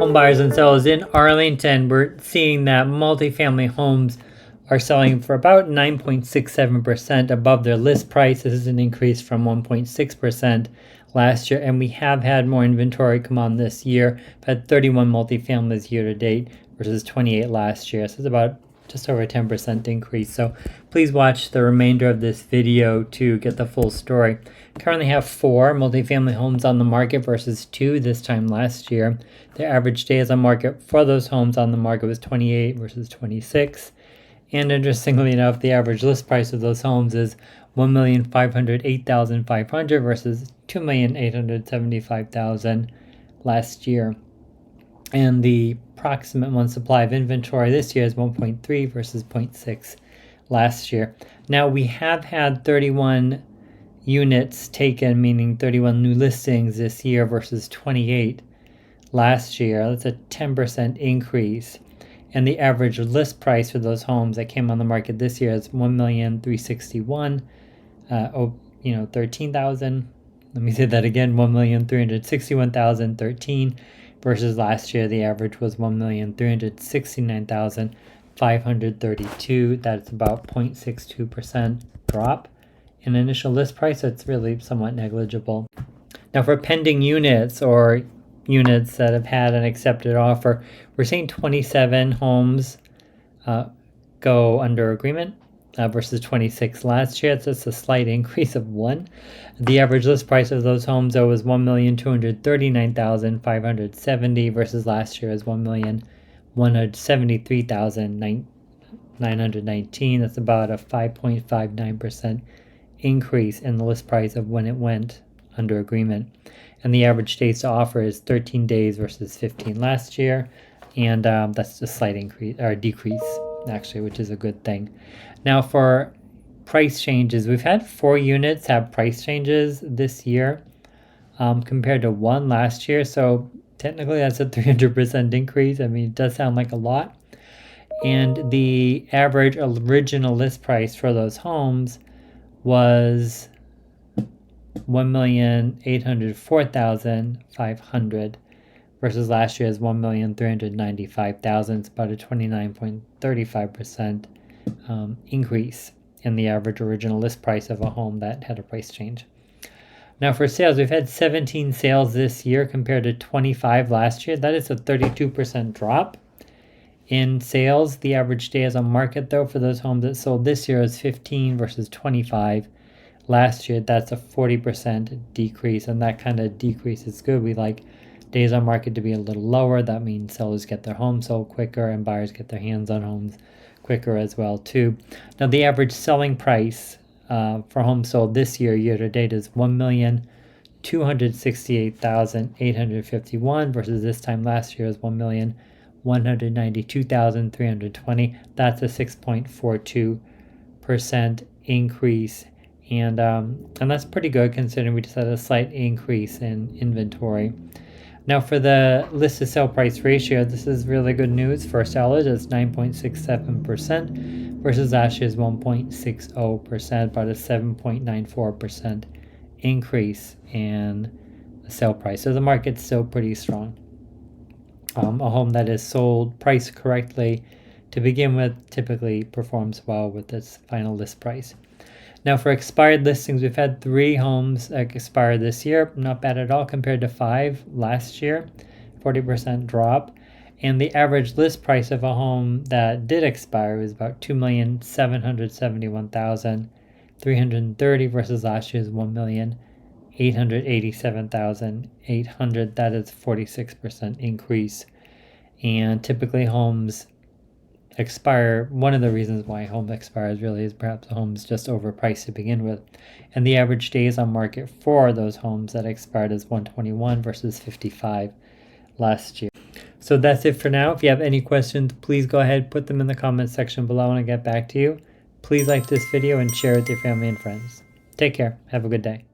Home buyers and sellers in Arlington, we're seeing that multifamily homes are selling for about 9.67% above their list price. This is an increase from 1.6% last year, and we have had more inventory come on this year. We've had 31 multifamilies year to date versus 28 last year. So it's about just over a 10% increase. So please watch the remainder of this video to get the full story. Currently have 4 multifamily homes on the market versus 2 this time last year. The average days on market for those homes on the market was 28 versus 26. And interestingly enough, the average list price of those homes is $1,508,500 versus $2,875,000 last year. And the approximate month supply of inventory this year is 1.3 versus 0.6 last year. Now we have had 31 units taken, meaning 31 new listings this year versus 28 last year. That's a 10% increase. And the average list price for those homes that came on the market this year is $1,361,000, 13,000. Let me say that again, $1,361,013 versus last year the average was $1,369,532. That's about 0.62% drop in initial list price. So it's really somewhat negligible. Now for pending units or units that have had an accepted offer, we're seeing 27 homes go under agreement versus 26 last year. It's just a slight increase of 1. The average list price of those homes though was $1,239,570 versus last year is $1,173,919. That's about a 5.59% increase in the list price of when it went under agreement. And the average days to offer is 13 days versus 15 last year. And that's a slight increase or decrease actually, which is a good thing. Now for price changes, we've had 4 units have price changes this year compared to 1 last year. So technically that's a 300% increase. I mean, it does sound like a lot. And the average original list price for those homes was $1,804,500 versus last year's $1,395,000. It's about a 29.35% increase in the average original list price of a home that had a price change. Now for sales, we've had 17 sales this year compared to 25 last year. That is a 32% drop in sales. The average days on market though for those homes that sold this year is 15 versus 25 last year. That's a 40% decrease, and that kind of decrease is good. We like days on market to be a little lower. That means sellers get their homes sold quicker and buyers get their hands on homes quicker as well too. Now the average selling price for homes sold this year to date is $1,268,851 versus this time last year is $1,192,320. That's a 6.42% increase. And that's pretty good considering we just had a slight increase in inventory. Now for the list to sell price ratio, this is really good news for sellers. It's 9.67% versus last year's 1.60%, about a 7.94% increase in the sale price. So the market's still pretty strong. A home that is sold priced correctly to begin with typically performs well with its final list price. Now for expired listings, we've had 3 homes expire this year. Not bad at all compared to 5 last year, 40% drop. And the average list price of a home that did expire was about $2,771,330 versus last year's $1,887,800. That is 46% increase. And typically homes expire. One of the reasons why home expires really is perhaps the home's just overpriced to begin with. And the average days on market for those homes that expired is 121 versus 55 last year. So that's it for now. If you have any questions, please go ahead, put them in the comments section below and I'll get back to you. Please like this video and share it with your family and friends. Take care. Have a good day.